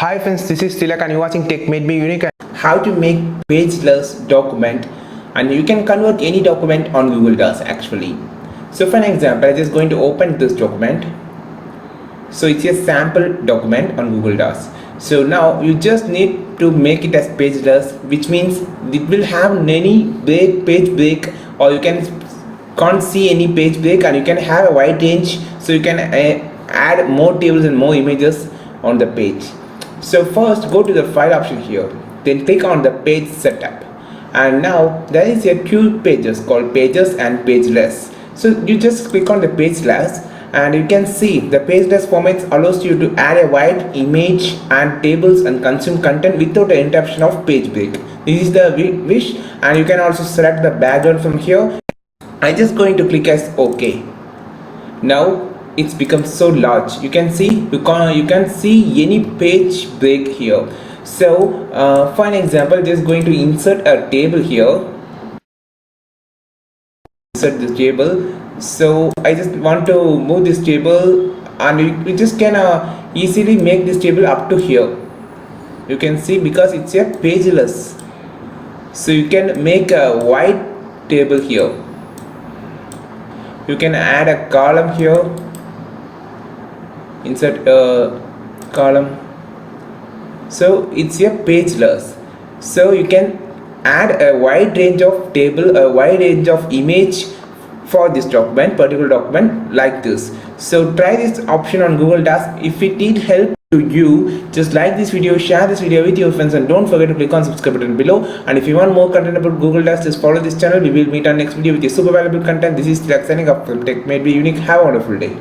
Hi friends, this is Tilak and you're watching Tech Made Me Unique. How to make pageless document, and you can convert any document on Google Docs actually. So for an example, I'm just going to open this document. So it's a sample document on Google Docs. So now you just need to make it as pageless, which means it will have any page break, or you can't see any page break, and you can have a wide range, so you can add more tables and more images on the page. So first go to the file option here, then click on the page setup, and now there is a two pages called pages and pageless. So you just click on the pageless, and you can see the pageless formats allows you to add a wide image and tables and consume content without the interruption of page break. This is the wish, and you can also select the background from here. I'm just going to click as OK. Now it's become so large. You can see any page break here. So for an example, just going to insert a table here. Insert this table. So I just want to move this table, and we just can easily make this table up to here. You can see because it's a pageless, so you can make a wide table here. You can add a column here, insert a column. So it's a pageless, so you can add a wide range of table, a wide range of image for this document, particular document like this. So try this option on Google Docs. If it did help to you, just like this video, share this video with your friends, and don't forget to click on subscribe button below. And if you want more content about Google Docs, just follow this channel. We will meet on next video with a super valuable content. This is Tilak signing up from Tech Made Me Unique. Have a wonderful day.